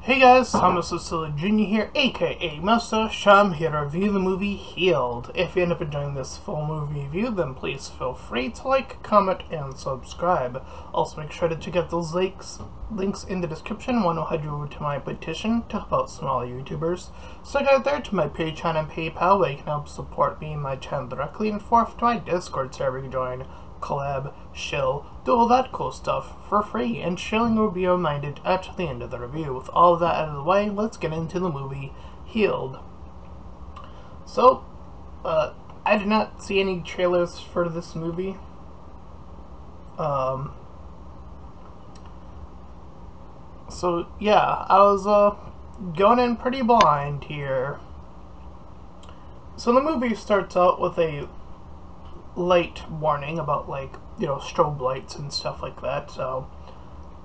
Hey guys, Thomas Jr. here, aka Mustached Tom, here to review the movie Healed. If you end up enjoying this full movie review, then please feel free to like, comment, and subscribe. Also make sure to check out those links in the description. One will head you over to my petition to help out smaller YouTubers. Second out there to my Patreon and PayPal, where you can help support me and my channel directly. And fourth to my Discord server you can join, collab, shill, do all that cool stuff for free, and shilling will be reminded at the end of the review. With all of that out of the way, let's get into the movie Healed. So, I did not see any trailers for this movie. So yeah, I was going in pretty blind here. So the movie starts out with a light warning about, like, you know, strobe lights and stuff like that. So,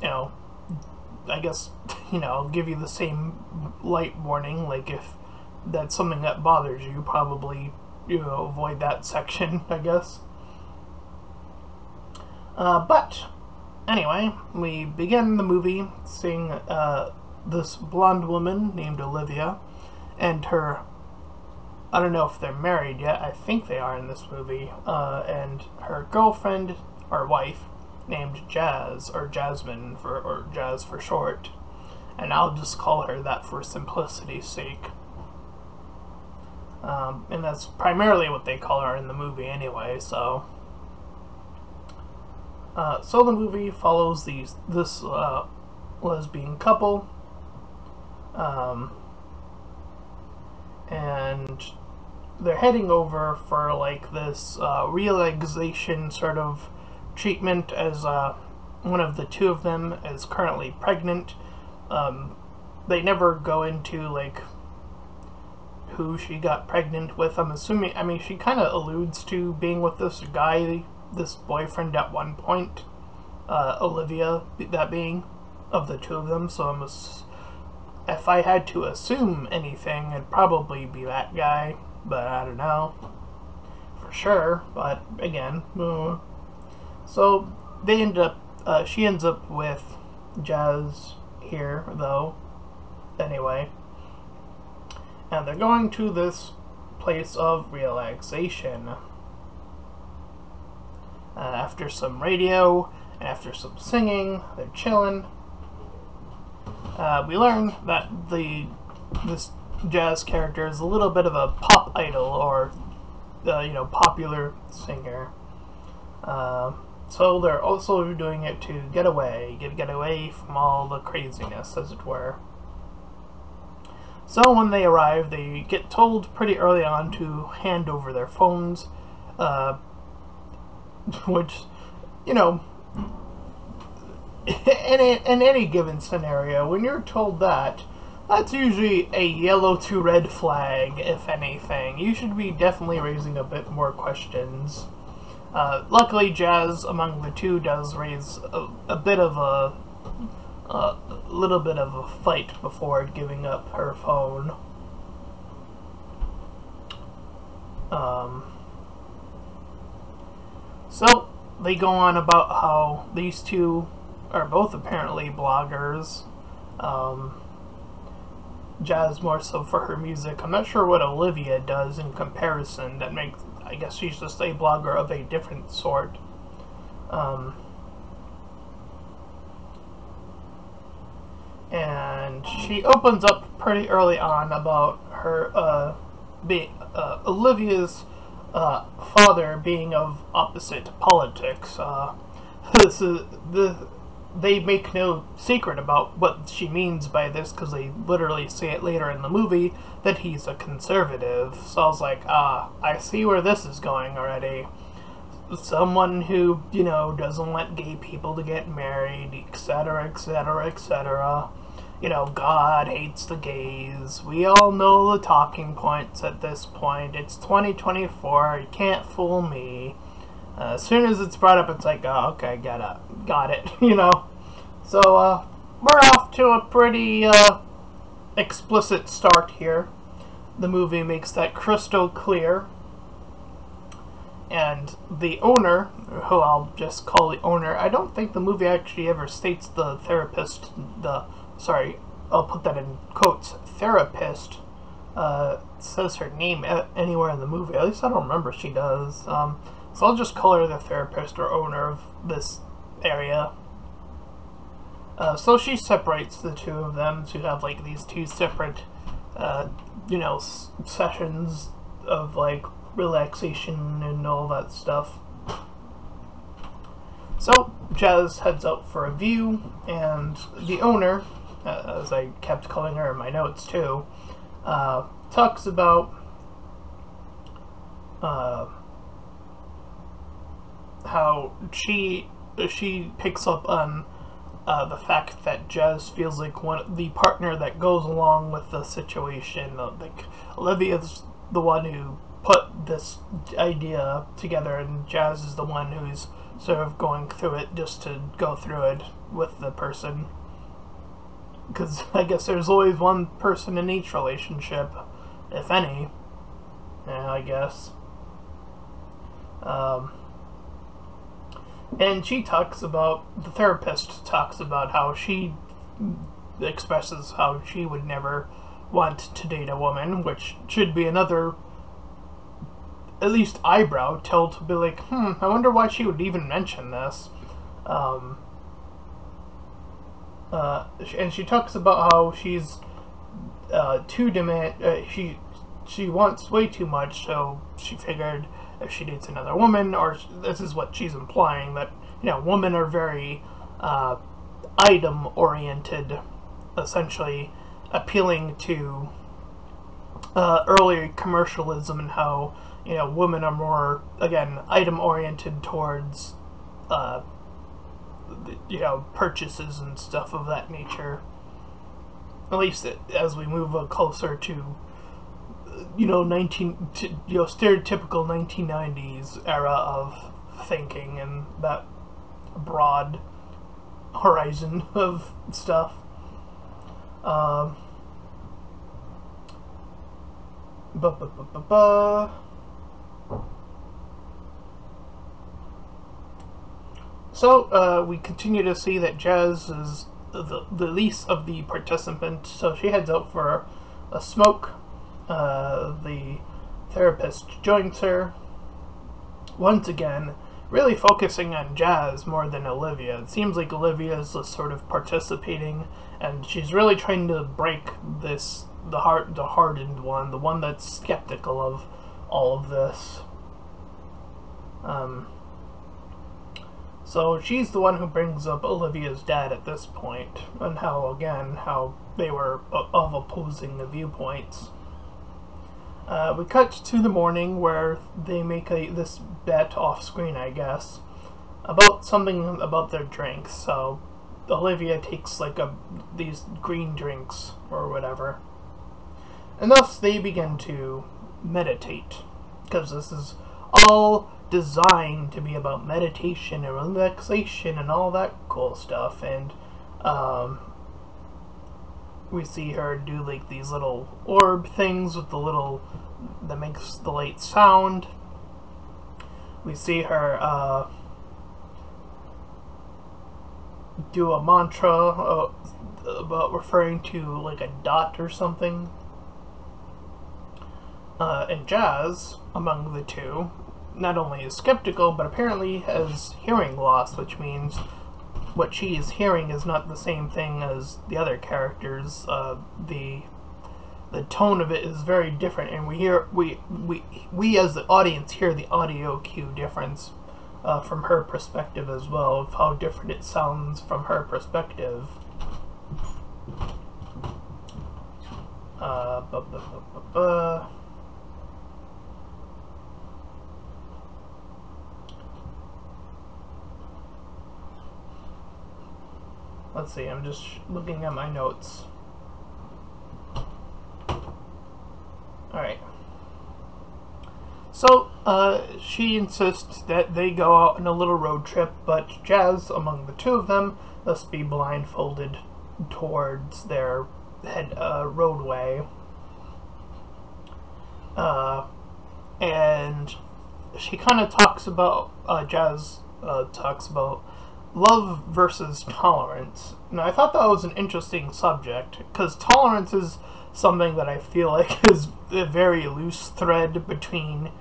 you know, I guess, you know, I'll give you the same light warning. Like, if that's something that bothers you, probably, you know, avoid that section, I guess. But anyway, we begin the movie seeing this blonde woman named Olivia and her, I don't know if they're married yet, I think they are in this movie, and her girlfriend, or wife, named Jazz, or Jasmine, or Jazz for short, and I'll just call her that for simplicity's sake. And that's primarily what they call her in the movie anyway, so. So the movie follows this lesbian couple, and they're heading over for, like, this relaxation sort of treatment, as one of the two of them is currently pregnant. They never go into, like, who she got pregnant with. I'm assuming, I mean, she kind of alludes to being with this guy, this boyfriend at one point, Olivia, that being, of the two of them. So if I had to assume anything, it'd probably be that guy, but I don't know for sure. But again, so they end up, she ends up with Jazz here, though, anyway, and they're going to this place of relaxation. After some radio, and after some singing, they're chilling. We learn that this Jazz character is a little bit of a pop idol, or you know, popular singer. So they're also doing it to get away from all the craziness, as it were. So when they arrive, they get told pretty early on to hand over their phones, which, you know, in any given scenario, when you're told that, that's usually a yellow to red flag, if anything. You should be definitely raising a bit more questions. Luckily, Jazz, among the two, does raise a bit of a little bit of a fight before giving up her phone. So they go on about how these two are both apparently bloggers. Jazz more so for her music. I'm not sure what Olivia does in comparison that makes, I guess she's just a blogger of a different sort. And she opens up pretty early on about her Olivia's father being of opposite politics. They make no secret about what she means by this, because they literally say it later in the movie that he's a conservative. So I was like, I see where this is going already. Someone who, you know, doesn't want gay people to get married, etc., etc., etc. You know, God hates the gays. We all know the talking points at this point. It's 2024. You can't fool me. As soon as it's brought up, it's like, oh, okay, got it, you know. So, we're off to a pretty explicit start here. The movie makes that crystal clear. And the owner, who I'll just call the owner, I don't think the movie actually ever states the therapist, I'll put that in quotes, therapist, says her name anywhere in the movie. At least I don't remember she does. So I'll just call her the therapist or owner of this area. So she separates the two of them to have like these two separate, sessions of like relaxation and all that stuff. So Jazz heads out for a view, and the owner, as I kept calling her in my notes too, talks about how she picks up on the fact that Jazz feels like the partner that goes along with the situation. Like Olivia's the one who put this idea together, and Jazz is the one who's sort of going through it just to go through it with the person. Because I guess there's always one person in each relationship, if any. Yeah, I guess. And the therapist talks about how she expresses how she would never want to date a woman, which should be another, at least eyebrow, to be like, I wonder why she would even mention this. And she talks about how she's too she wants way too much, so she figured if she dates another woman, or this is what she's implying, that women are very item oriented, essentially appealing to early commercialism, and how women are more, again, item oriented towards purchases and stuff of that nature. At least as we move closer to stereotypical 1990s era of thinking and that broad horizon of stuff. So we continue to see that Jazz is the least of the participants, so she heads out for a smoke. The therapist joins her, once again really focusing on Jazz more than Olivia. It seems like Olivia is just sort of participating, and she's really trying to break the hardened one, the one that's skeptical of all of this. So she's the one who brings up Olivia's dad at this point, and how they were of opposing viewpoints. We cut to the morning where they make this bet off screen, I guess, about something about their drinks. So Olivia takes like these green drinks or whatever, and thus they begin to meditate, because this is all designed to be about meditation and relaxation and all that cool stuff. And we see her do like these little orb things with that makes the light sound. We see her do a mantra about referring to like a dot or something. And Jazz, among the two, not only is skeptical, but apparently has hearing loss, which means what she is hearing is not the same thing as the other characters. The tone of it is very different, and we as the audience hear the audio cue difference from her perspective as well, of how different it sounds from her perspective. Let's see, I'm just looking at my notes. Alright. So, she insists that they go out on a little road trip, but Jazz, among the two of them, must be blindfolded towards their roadway. And she kind of talks about, Jazz talks about love versus tolerance. Now, I thought that was an interesting subject, because tolerance is something that I feel like is a very loose thread between,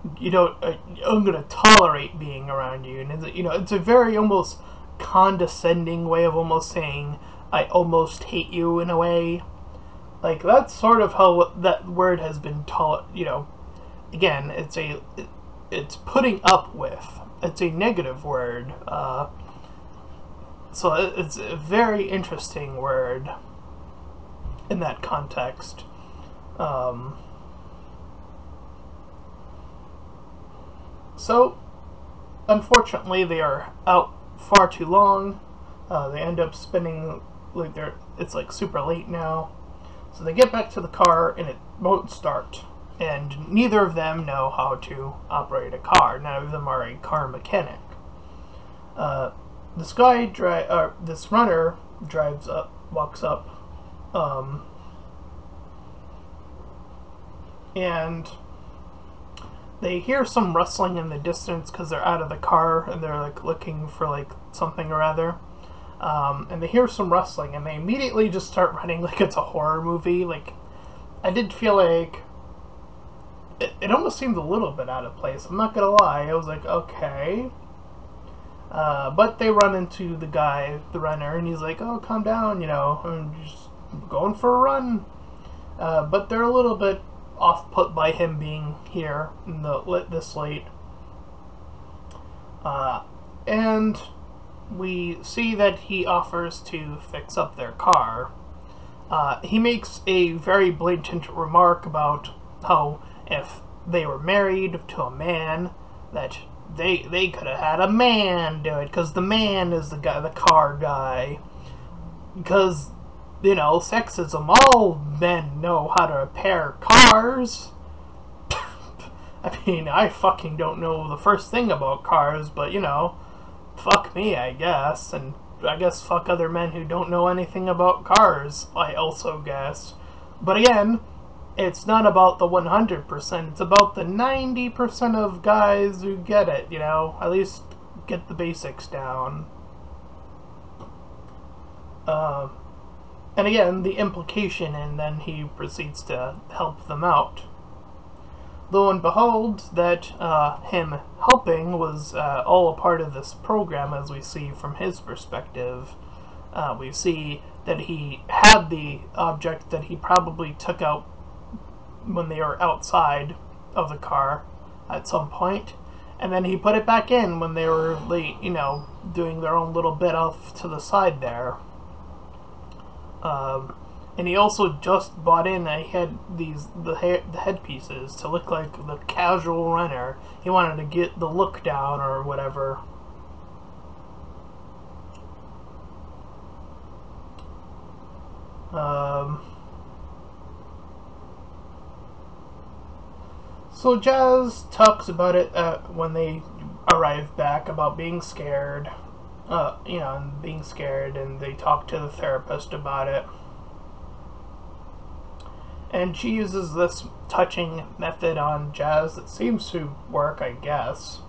I'm going to tolerate being around you, and it's a very almost condescending way of almost saying, I almost hate you in a way. Like, that's sort of how that word has been again, it's putting up with. It's a negative word. So it's a very interesting word in that context. So, unfortunately, they are out far too long. They end up spending, it's like super late now. So they get back to the car and it won't start. And neither of them know how to operate a car. Neither of them are a car mechanic. This runner walks up, and they hear some rustling in the distance because they're out of the car and they're like looking for like something or other. And they hear some rustling and they immediately just start running like it's a horror movie. Like, I did feel like it almost seemed a little bit out of place. I'm not gonna lie. I was like, okay. But they run into the runner, and he's like, oh, calm down, I'm just going for a run. But they're a little bit off-put by him being here in this late. And we see that he offers to fix up their car. He makes a very blatant remark about how if they were married to a man, that they could have had a man do it, because the man is the car guy. Because, sexism, all men know how to repair cars. I mean, I fucking don't know the first thing about cars, but, fuck me, I guess. And I guess fuck other men who don't know anything about cars, I also guess. But again, it's not about the 100%, it's about the 90% of guys who get it, at least get the basics down. And again, the implication, and then he proceeds to help them out. Lo and behold, that him helping was all a part of this program, as we see from his perspective. We see that he had the object that he probably took out when they were outside of the car at some point, and then he put it back in when they were late, doing their own little bit off to the side there. And he also just bought in, he had the headpieces to look like the casual runner. He wanted to get the look down or whatever. So Jazz talks about it when they arrive back, about being scared, and being scared, and they talk to the therapist about it. And she uses this touching method on Jazz that seems to work, I guess.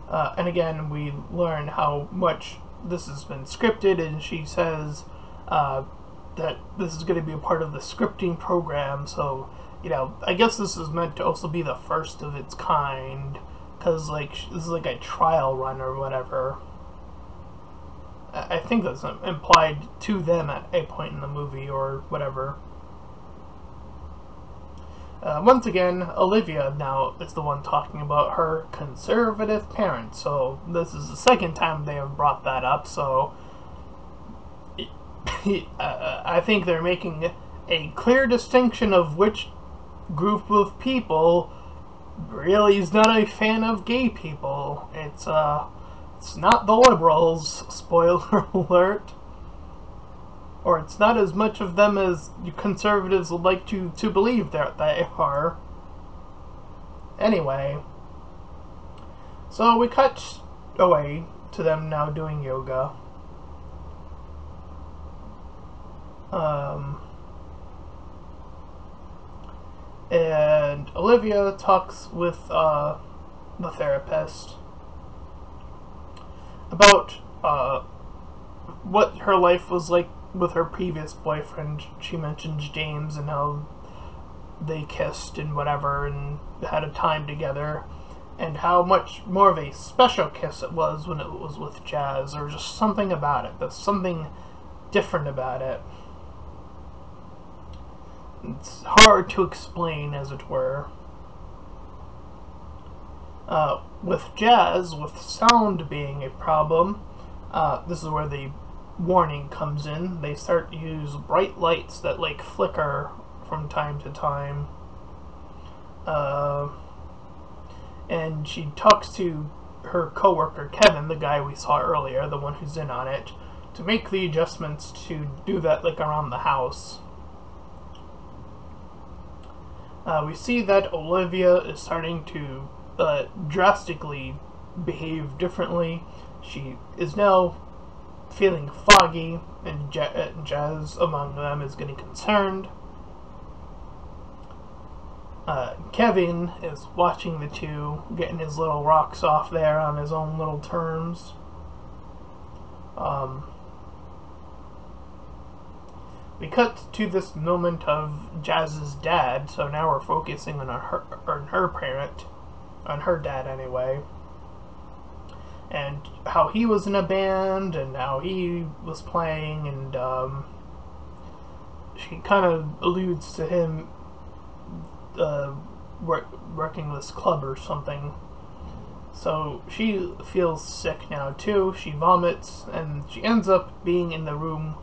And again, we learn how much this has been scripted, and she says that this is going to be a part of the scripting program, so, I guess this is meant to also be the first of its kind, because, this is like a trial run or whatever. I think that's implied to them at a point in the movie or whatever. Once again, Olivia now is the one talking about her conservative parents, so this is the second time they have brought that up, so I think they're making a clear distinction of which group of people really is not a fan of gay people. It's not the liberals, spoiler alert. Or it's not as much of them as you conservatives would like to believe that they are. Anyway, so we cut away to them now doing yoga. And Olivia talks with the therapist, about what her life was like with her previous boyfriend. She mentions James and how they kissed and whatever and had a time together, and how much more of a special kiss it was when it was with Jazz, or just something about it. There's something different about it. It's hard to explain, as it were. With Jazz, with sound being a problem, this is where the warning comes in. They start to use bright lights that like flicker from time to time. And she talks to her coworker Kevin, the guy we saw earlier, the one who's in on it, to make the adjustments to do that like around the house. We see that Olivia is starting to drastically behave differently. She is now feeling foggy, and Jazz among them is getting concerned. Kevin is watching the two, getting his little rocks off there on his own little terms. We cut to this moment of Jazz's dad, so now we're focusing on her parent, on her dad anyway, and how he was in a band and how he was playing, and she kind of alludes to him working this club or something. So she feels sick now too. She vomits, and she ends up being in the room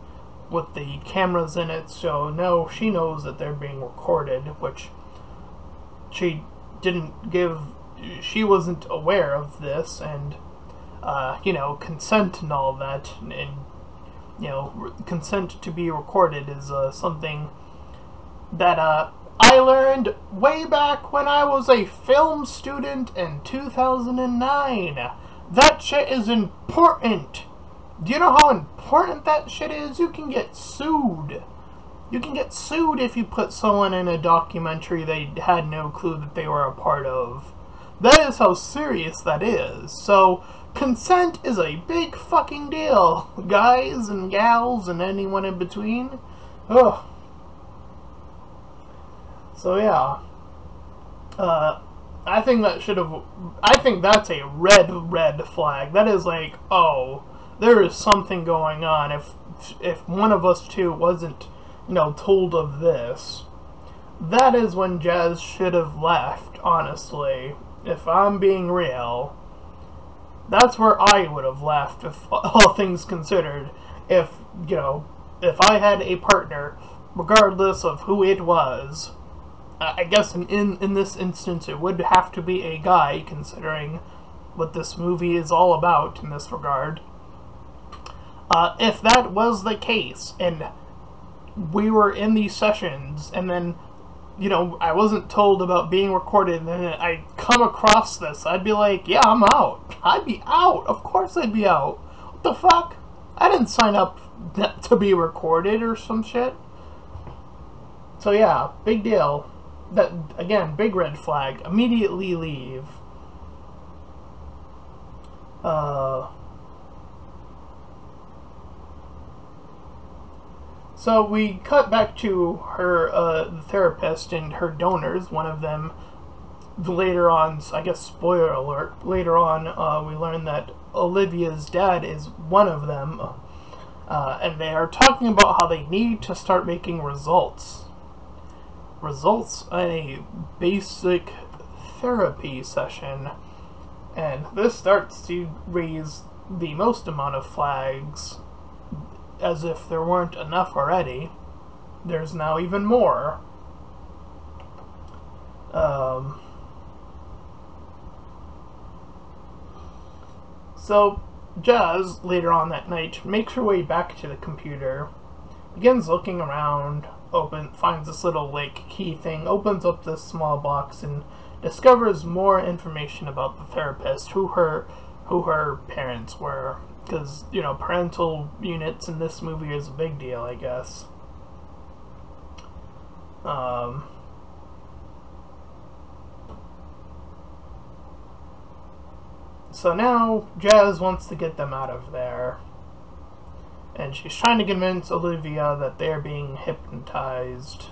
with the cameras in it, so now she knows that they're being recorded, which she didn't give. She wasn't aware of this, and consent and all that, and consent to be recorded is something that I learned way back when I was a film student in 2009. That shit is important. Do you know how important that shit is? You can get sued. You can get sued if you put someone in a documentary they had no clue that they were a part of. That is how serious that is. So, consent is a big fucking deal, guys and gals and anyone in between. Ugh. So yeah, I think that's a red flag. That is like, oh, there is something going on. If one of us two wasn't, told of this, that is when Jazz should have left. Honestly, if I'm being real, that's where I would have left. If all things considered, if I had a partner, regardless of who it was. I guess in this instance it would have to be a guy, considering what this movie is all about in this regard. If that was the case, and we were in these sessions, and then, I wasn't told about being recorded, and then I come across this, I'd be like, yeah, I'm out. I'd be out. Of course I'd be out. What the fuck? I didn't sign up to be recorded or some shit. So yeah, big deal. That, again, big red flag. Immediately leave. So we cut back to her, the therapist and her donors. One of them, later on, I guess spoiler alert, later on we learn that Olivia's dad is one of them. And they are talking about how they need to start making results in a basic therapy session, and this starts to raise the most amount of flags. As if there weren't enough already, there's now even more. So Jazz, later on that night, makes her way back to the computer, begins looking around, finds this little key thing, opens up this small box, and discovers more information about the therapist, who her parents were, because parental units in this movie is a big deal, I guess. So now Jazz wants to get them out of there. And she's trying to convince Olivia that they're being hypnotized.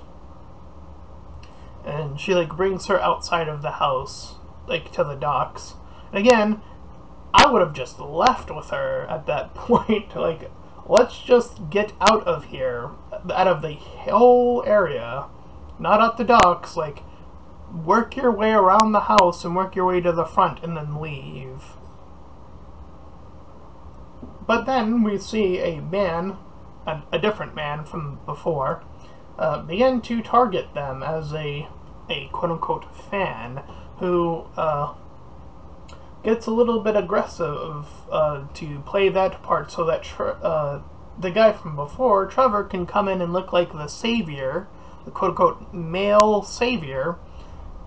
And she, like, brings her outside of the house, like, to the docks. And again, I would have just left with her at that point. Like, let's just get out of here. Out of the whole area. Not at the docks. Like, work your way around the house and work your way to the front and then leave. But then we see a man, a different man from before, begin to target them as a quote-unquote fan who gets a little bit aggressive to play that part so that the guy from before, Trevor, can come in and look like the savior, the quote-unquote male savior,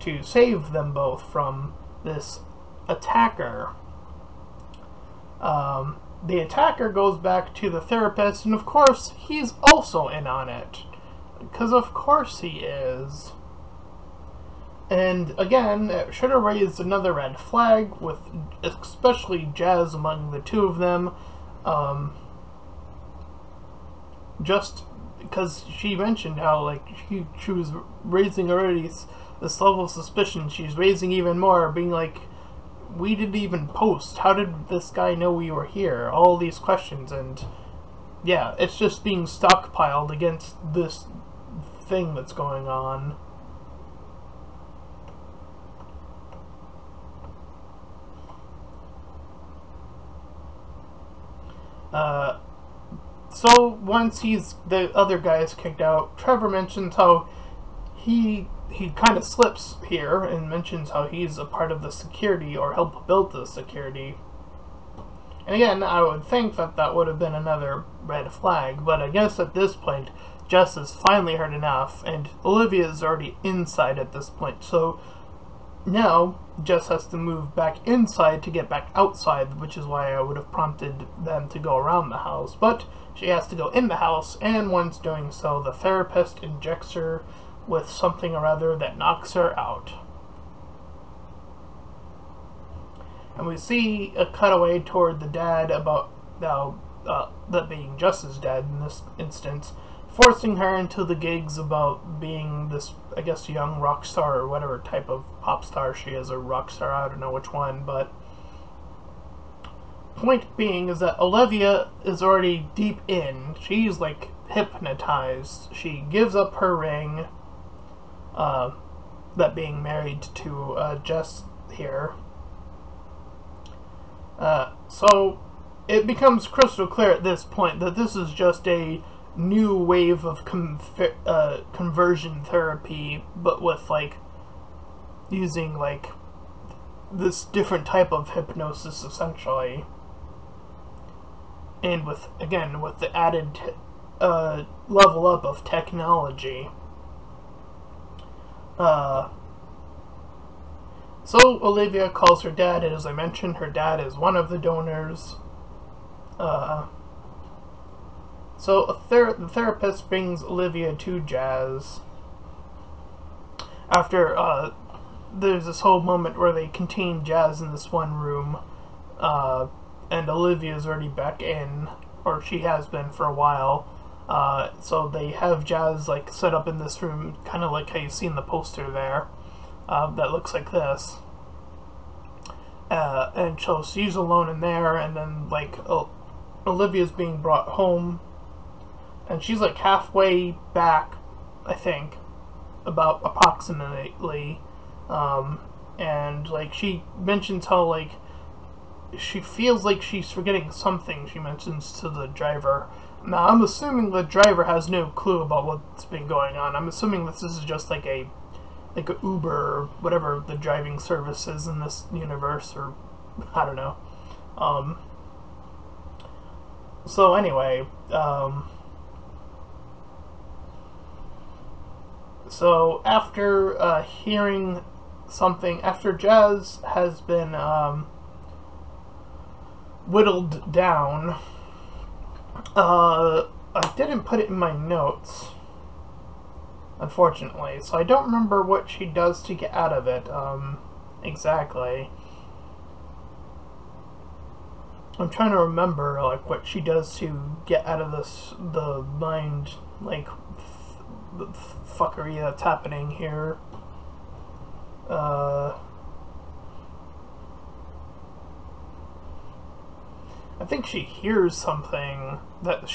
to save them both from this attacker. The attacker goes back to the therapist, and of course, he's also in on it. Because of course he is. And again, it should have raised another red flag, with especially Jazz among the two of them. Just because she mentioned how, like, she was raising already this level of suspicion. She's raising even more, being like, we didn't even post. How did this guy know we were here? All these questions, and yeah, it's just being stockpiled against this thing that's going on. So once the other guy is kicked out, Trevor mentions how he kind of slips here and mentions how he's a part of the security, or helped build the security. And again, I would think that would have been another red flag, but I guess at this point, Jess has finally heard enough, and Olivia is already inside at this point, so now Jess has to move back inside to get back outside, which is why I would have prompted them to go around the house. But she has to go in the house, and once doing so, the therapist injects her with something or other that knocks her out. And we see a cutaway toward the dad, about now that being Jess's dad in this instance, forcing her into the gigs about being this, I guess, young rock star, or whatever type of pop star she is, or rock star, I don't know which one, but point being is that Olivia is already deep in. She's, like, hypnotized. She gives up her ring, that being married to Jess here. So it becomes crystal clear at this point that this is just a new wave of conversion therapy, but with, like, using, like, this different type of hypnosis, essentially. And with, again, with the added level up of technology. So Olivia calls her dad, and as I mentioned, her dad is one of the donors. So the therapist brings Olivia to Jazz. After there's this whole moment where they contain Jazz in this one room, and Olivia's already back in, or she has been for a while. So they have Jazz, like, set up in this room, kind of like how you see in the poster there, that looks like this. And so she's alone in there, and then, like, Olivia's being brought home, and she's, like, halfway back, I think, about approximately, and, like, she mentions how, like, she feels like she's forgetting something. She mentions to the driver. Now, I'm assuming the driver has no clue about what's been going on. I'm assuming this is just like a Uber, or whatever the driving service is in this universe, or I don't know. So anyway, so after hearing something, after Jazz has been whittled down, I didn't put it in my notes, unfortunately, so I don't remember what she does to get out of it exactly. I'm trying to remember, like, what she does to get out of the mind, like, the fuckery that's happening here. I think she hears something that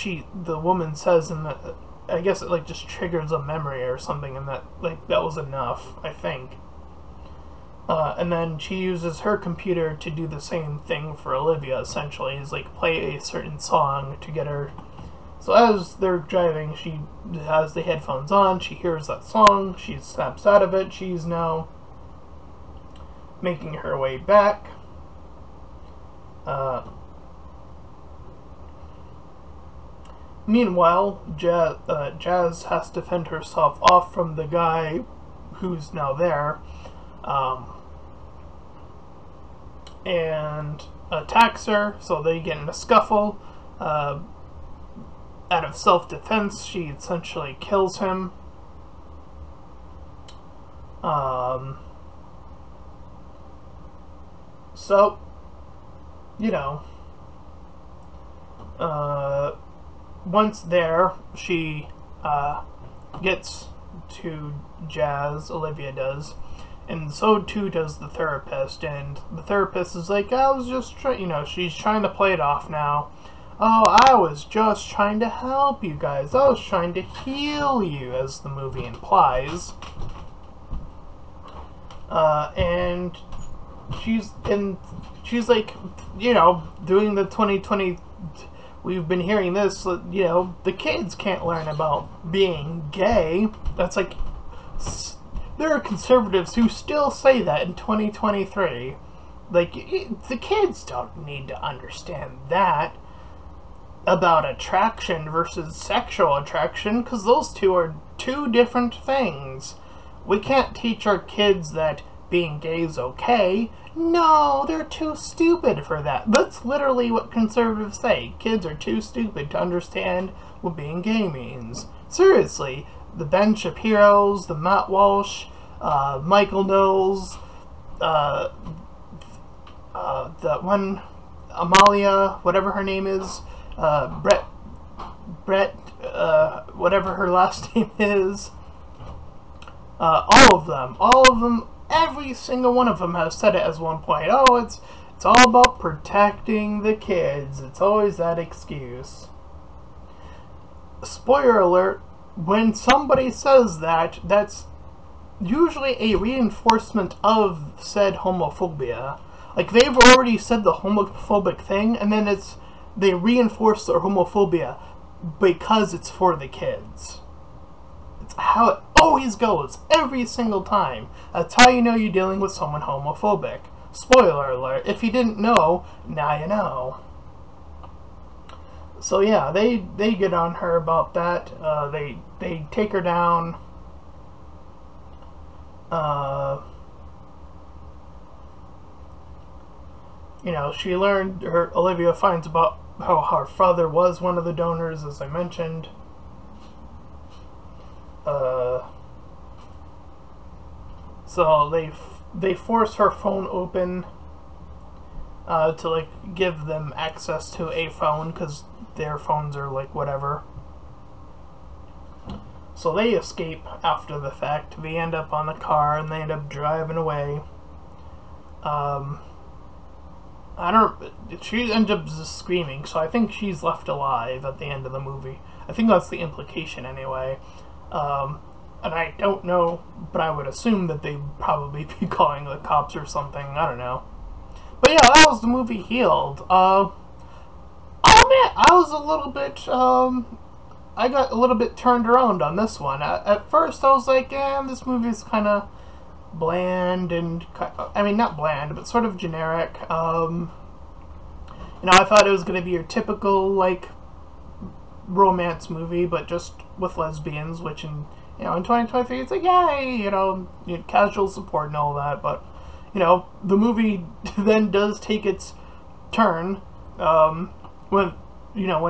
the woman says, and that, I guess it, like, just triggers a memory or something, and that, like, that was enough, I think. And then she uses her computer to do the same thing for Olivia, essentially, is, like, play a certain song to get her. So as they're driving, she has the headphones on, she hears that song, she snaps out of it, she's now making her way back. Meanwhile, Jazz has to fend herself off from the guy who's now there, and attacks her, so they get in a scuffle. Out of self-defense, she essentially kills him. So, you know, once there, she gets to Jazz, Olivia does, and so too does the therapist, and the therapist is like, I was just trying, you know, she's trying to play it off now. Oh, I was just trying to help you guys. I was trying to heal you, as the movie implies. And she's like, you know, doing the 2020, we've been hearing this, you know, the kids can't learn about being gay. That's like, there are conservatives who still say that in 2023. Like, the kids don't need to understand that about attraction versus sexual attraction, because those two are two different things. We can't teach our kids that being gay is okay. No, they're too stupid for that. That's literally what conservatives say. Kids are too stupid to understand what being gay means. Seriously, the Ben Shapiros, the Matt Walsh, Michael Knowles, that one, Amalia, whatever her name is, Brett, whatever her last name is, all of them, every single one of them has said it at one point. Oh, it's all about protecting the kids. It's always that excuse. Spoiler alert, when somebody says that, that's usually a reinforcement of said homophobia. Like, they've already said the homophobic thing, and then they reinforce their homophobia because it's for the kids. It's how it always goes, every single time. That's how you know you're dealing with someone homophobic. Spoiler alert, if you didn't know, now you know. So yeah, they get on her about that. They take her down. You know, Olivia finds about how her father was one of the donors, as I mentioned. So they force her phone open to, like, give them access to a phone, because their phones are, like, whatever. So they escape after the fact. They end up on the car and they end up driving away. She ends up just screaming, so I think she's left alive at the end of the movie. I think that's the implication anyway. And I don't know, but I would assume that they'd probably be calling the cops or something. I don't know. But yeah, that was the movie Healed. I was a little bit, I got a little bit turned around on this one. At first, I was like, this movie's kind of bland and, I mean, not bland, but sort of generic. You know, I thought it was going to be your typical, like, romance movie, but just with lesbians, which in 2023, it's like, yay, you know, casual support and all that, but, you know, the movie then does take its turn, when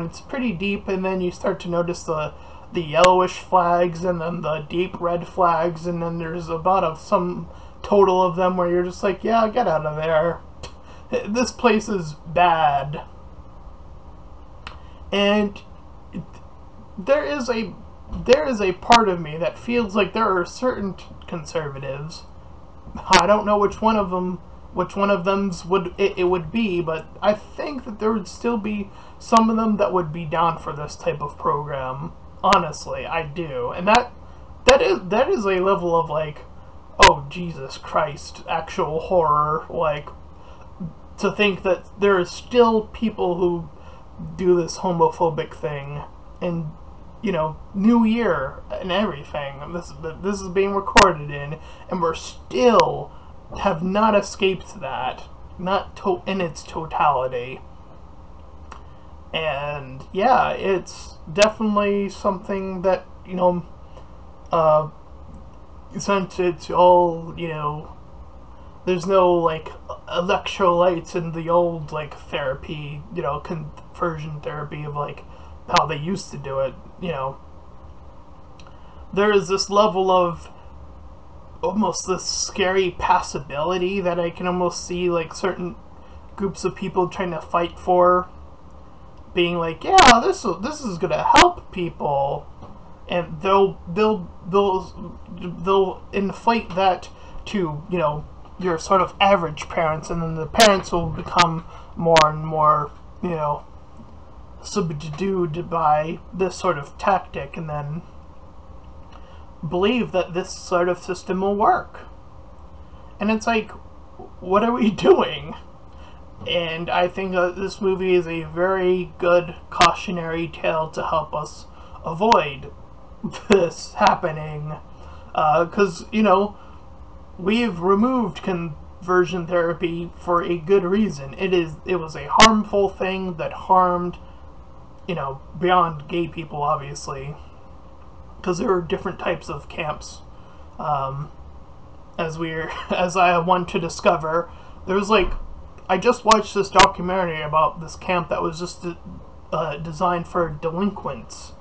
it's pretty deep, and then you start to notice the yellowish flags, and then the deep red flags, and then there's about some total of them where you're just like, yeah, get out of there. This place is bad. And there is a part of me that feels like there are certain conservatives. I don't know which one of them's it would be, but I think that there would still be some of them that would be down for this type of program. Honestly, I do, and that is a level of like, oh Jesus Christ, actual horror. Like, to think that there are still people who do this homophobic thing, and New Year and everything. This is being recorded in, and we're still have not escaped that, not in its totality. And yeah, it's definitely something that since it's all there's no like electrolytes in the old like therapy, conversion therapy of like how they used to do it. There is this level of almost this scary possibility that I can almost see like certain groups of people trying to fight for, being like, yeah, this is gonna help people, and they'll inflate that to your sort of average parents, and then the parents will become more and more subdued by this sort of tactic, and then believe that this sort of system will work. And it's like, what are we doing? And I think that this movie is a very good cautionary tale to help us avoid this happening, because we've removed conversion therapy for a good reason. It was a harmful thing that harmed beyond gay people, obviously, because there are different types of camps. As I want to discover, there's like, I just watched this documentary about this camp that was just designed for delinquents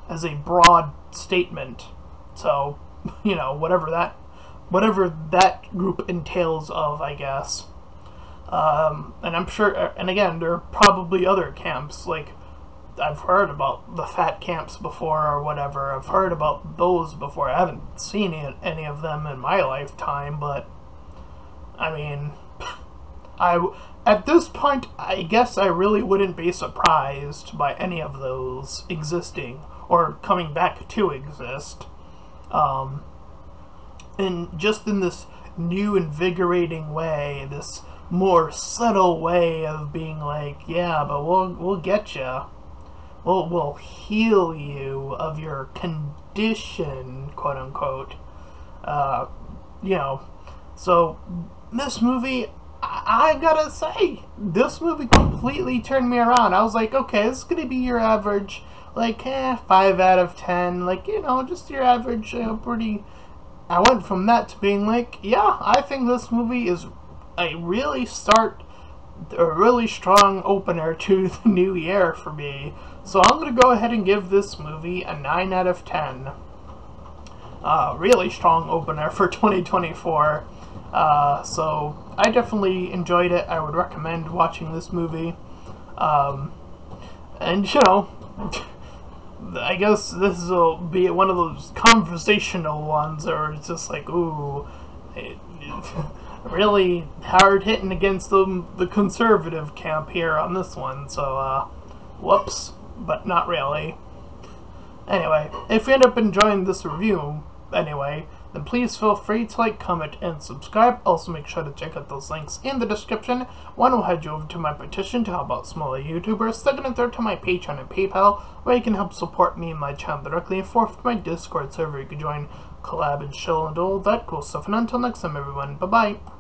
as a broad statement. So, whatever that group entails of, I guess. And I'm sure, and again, there are probably other camps. Like, I've heard about the fat camps before or whatever. I've heard about those before. I haven't seen any of them in my lifetime, but I mean, at this point, I guess I really wouldn't be surprised by any of those existing or coming back to exist. And just in this new, invigorating way, this more subtle way of being like, yeah, but we'll get you. We'll heal you of your condition, quote unquote. So this movie, I gotta say, this movie completely turned me around. I was like, okay, this is gonna be your average, like, 5 out of 10, like, just your average, pretty. I went from that to being like, yeah, I think this movie is a really strong opener to the new year for me. So I'm going to go ahead and give this movie a 9 out of 10. Really strong opener for 2024. So I definitely enjoyed it. I would recommend watching this movie. And I guess this will be one of those conversational ones, or it's just like, ooh, really hard hitting against the conservative camp here on this one. So, whoops, but not really. Anyway, if you end up enjoying this review, anyway, then please feel free to like, comment, and subscribe. Also, make sure to check out those links in the description. One will head you over to my petition to help out smaller YouTubers. Second and third to my Patreon and PayPal, where you can help support me and my channel directly. And fourth to my Discord server, you can join, collab, and chill, and all that cool stuff. And until next time, everyone, bye-bye.